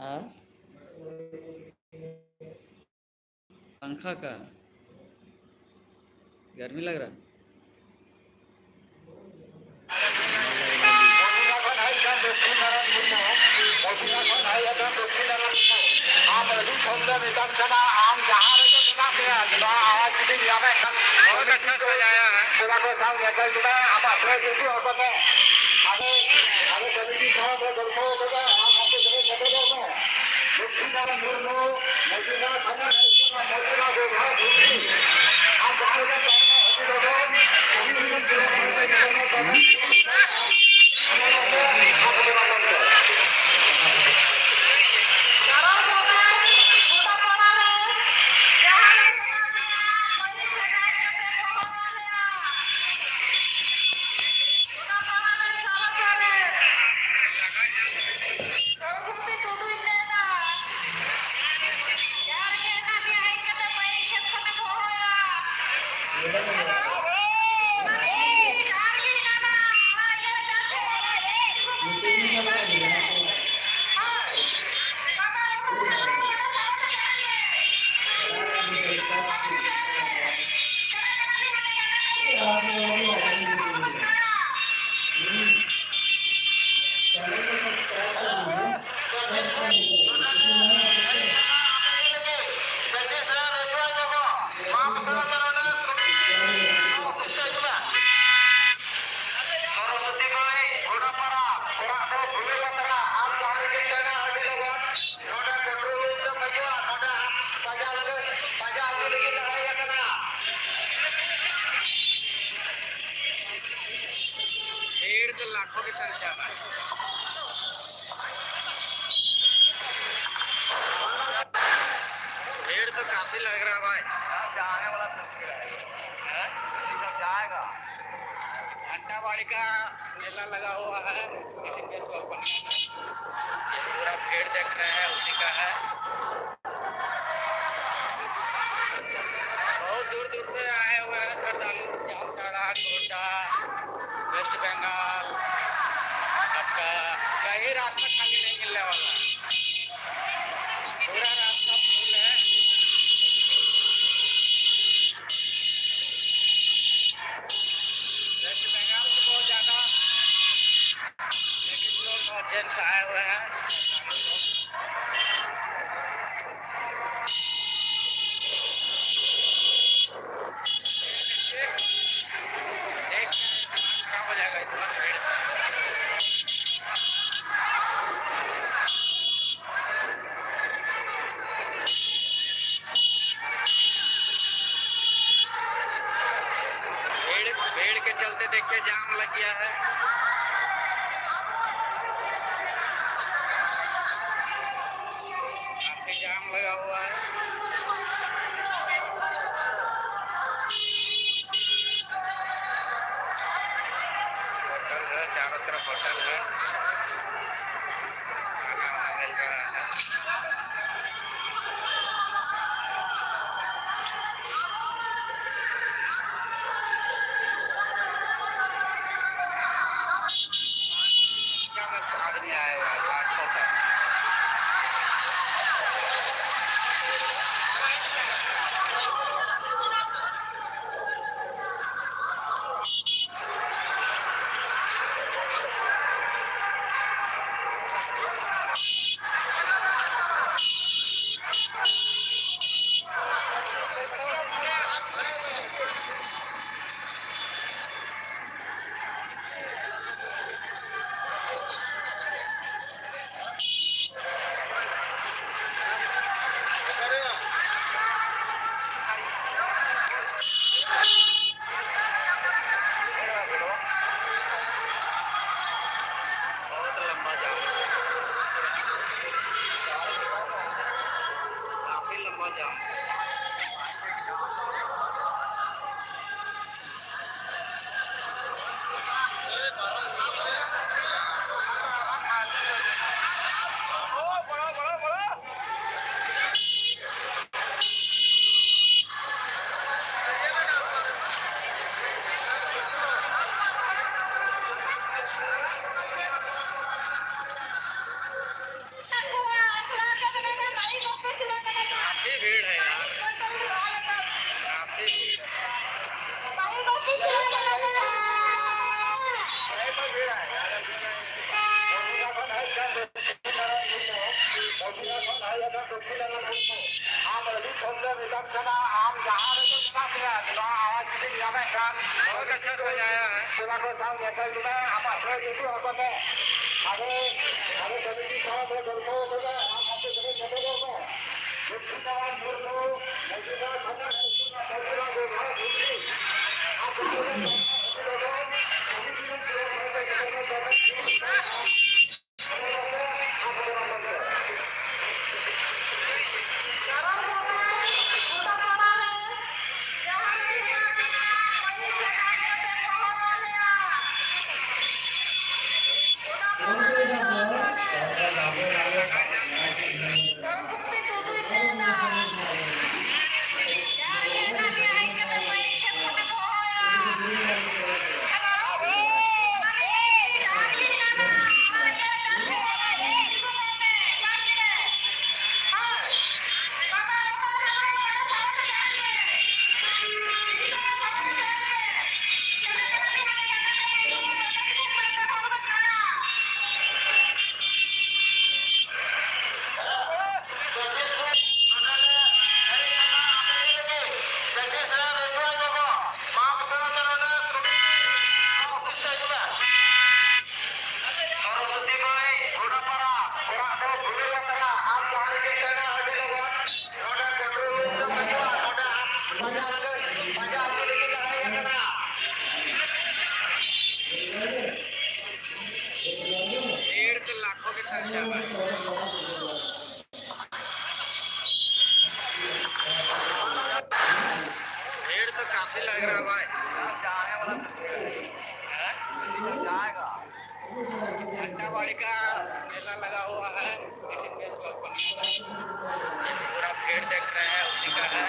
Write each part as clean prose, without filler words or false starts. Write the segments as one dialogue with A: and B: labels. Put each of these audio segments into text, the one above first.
A: हाँ, पंखा का गर्मी लग रहा। बहुत अच्छा सजाया है। भीड़ तो लाखों की संख्या में है। भीड़ तो काफी लग रहा है भाई। आने वाला जाएगा। घंटा बाड़ी का मेला लगा हुआ है। पूरा भीड़ देख रहे हैं, उसी का है। बहुत दूर दूर से आए हुए हैं श्रद्धालु। जामताड़ा, गोड्डा, वेस्ट बंगाल, आपका कहीं रास्ता खाली नहीं मिलने वाला है। पूरा रास्ता फुल है। वेस्ट बंगाल से बहुत ज़्यादा लेडीज लोग और जेंट्स आए हुए हैं। एक काम हो जाएगा इतना भीड़। भीड़ के चलते देखिए जाम लग गया है। काफी जाम लगा हुआ है। होटल है, चारों तरफ होटल है। खाना मिल रहा है। क्या बस आदमी आए हुए हैं लाखों का। बहुत लंबा जाम है। काफी लंबा जाम है। बहुत अच्छा सजाया है। भीड़ तो लाखों की संख्या में। भीड़ तो काफी लग रहा है भाई। जाएगा घंटाबाड़ी का मेला लगा हुआ है, लेकिन इस लोग पूरा भीड़ देख रहे हैं, उसी का है।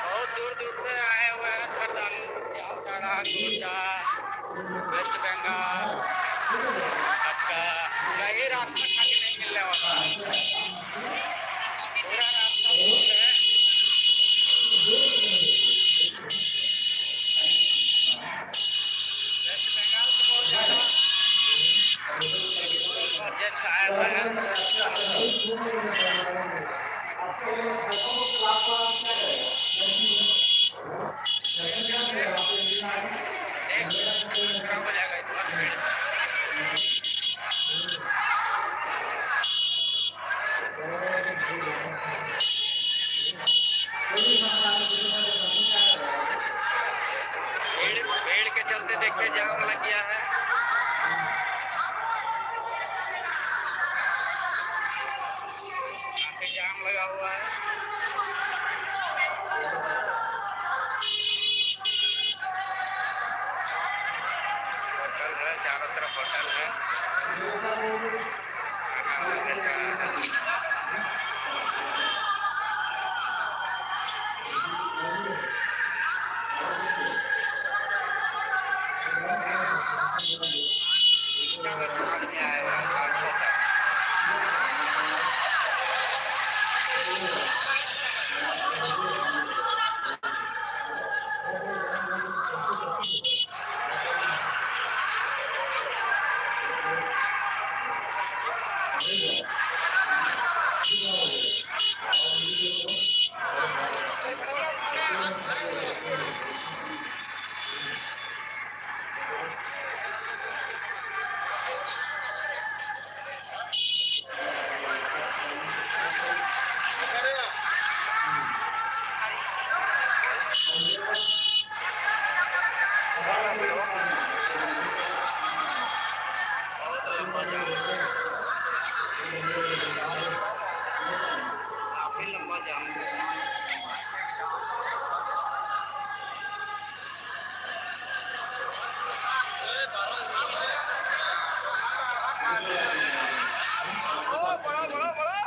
A: बहुत दूर दूर से आए हुए हैं श्रद्धालु, जामताड़ा, गोंडा, वेस्ट बंगाल, आपका कई रास्ता खाली नहीं मिलने वाला है। पूरा रास्ता फुल है। वेस्ट बंगाल से बहुत ज्यादा जेट्स आए हुए हैं। खराब हो जाएगा इतना भीड़। भीड़ के चलते देखिए जाम लग गया है। काफी जाम लगा हुआ है। होटल है, चारों तरफ होटल है। समझ में आएगा। काफी लंबा जाम है। बड़ा बड़ा बड़ा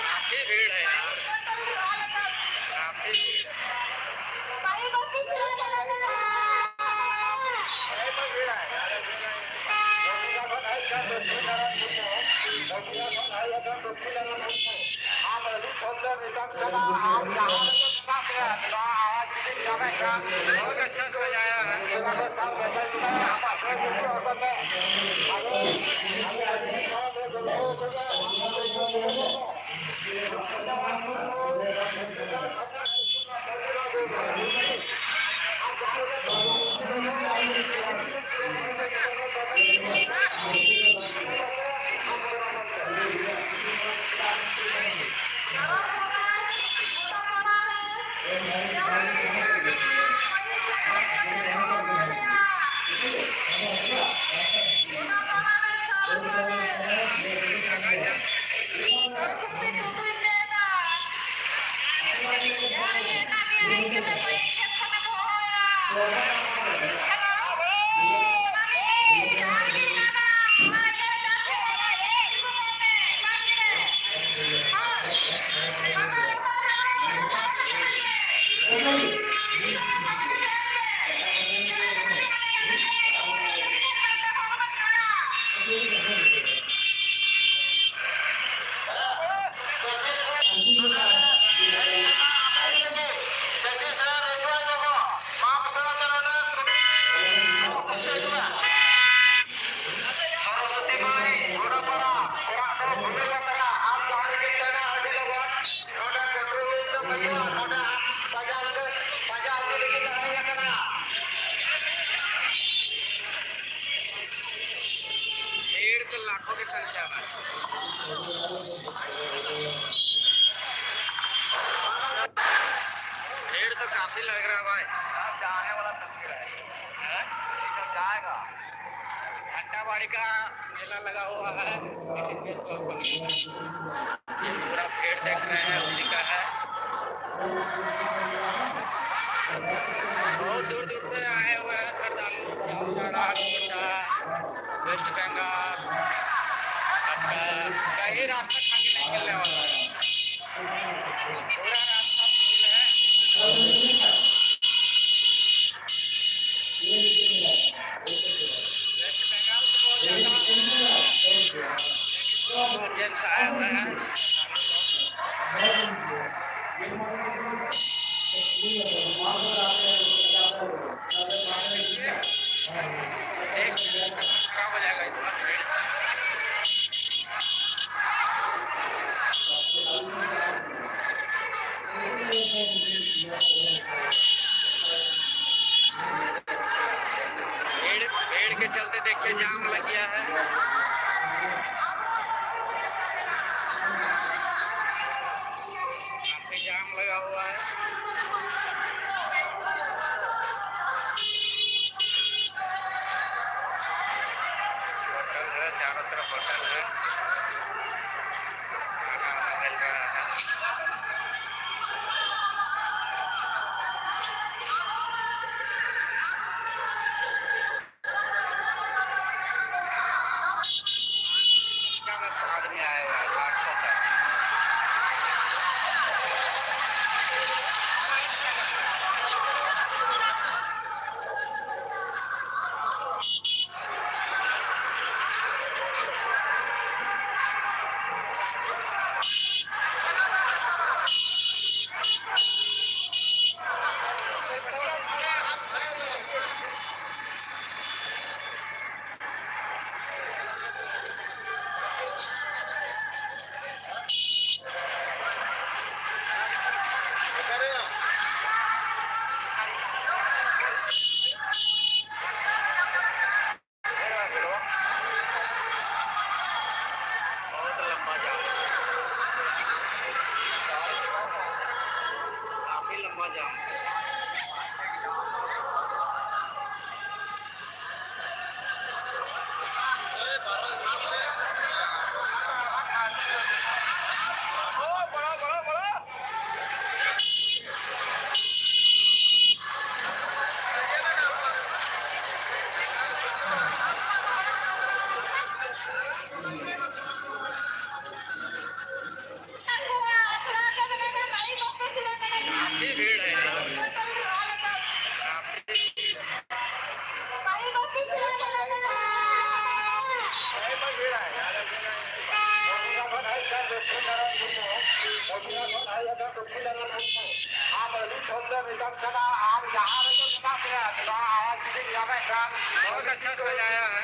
A: काफी भीड़ है यार, काफी भीड़ है। बहुत अच्छा सजाया है। भीड़ तो लाखों की संख्या में। भीड़ तो काफी लग रहा है भाई। आने वाला तस्वीर है जाएगा। घंटाबाड़ी का मेला लगा हुआ है। ये पूरा भीड़ देख रहे हैं, उसी का है। बहुत दूर दूर से आए हुए हैं श्रद्धालु। जामताड़ा, गोंडा, वेस्ट बंगाल, आपका कहीं रास्ता खाली नहीं मिलने वाला है। पूरा रास्ता फुल है। वेस्ट बंगाल से बहुत ज्यादा जेंट्स आए हुए हैं। एक खराब हो जाएगा इतना भीड़। भीड़ के चलते देखिए जाम लग गया है। काफी जाम लगा हुआ है। होटल है, चारों तरफ होटल है। खाना मिल रहा है। क्या में आदमी आए हुए हैं, लाखों का। बहुत लंबा जाम है। काफी लंबा जाम है। काफी भीड़ है यार। बहुत अच्छा सजाया है।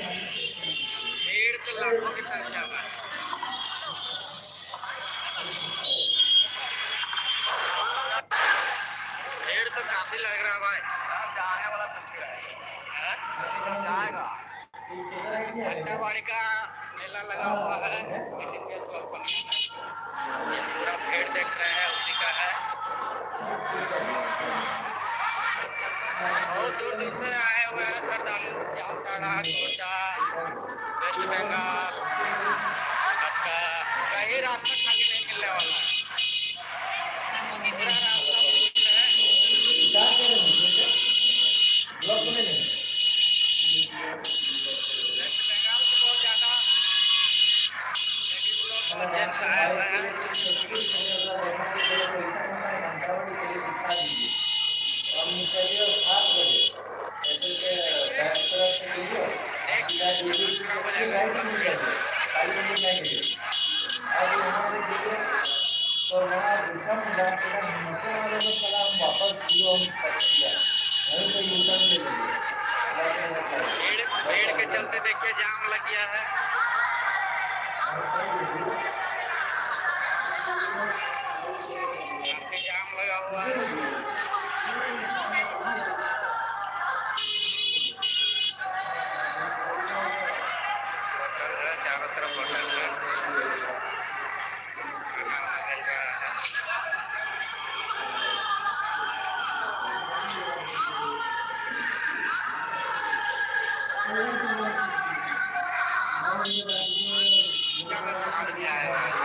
A: भीड़ तो लाखों की संख्या में है। भीड़ तो काफी लग रहा है भाई। अड्डावाड़ी का मेला लगा हुआ है इंडियन स्टॉक पर। ये पूरा भीड़ देख रहे हैं, उसी का है। बहुत दूर दूर से आए हुए हैं श्रद्धालु, जामताड़ा, गोड्डा, वेस्ट बंगाल, आपका कहीं रास्ता खाली नहीं मिलने वाला है। पूरा रास्ता वेस्ट बंगाल से बहुत ज्यादा लेडीज लोग और जेंट्स आए हुए हैं। भीड़ के चलते देखिए जाम लग गया है। काफी जाम लगा हुआ है। होटल है, चारों तरफ होटल है। खाना वाना मिल रहा है। क्या स्वाद भी आएगा।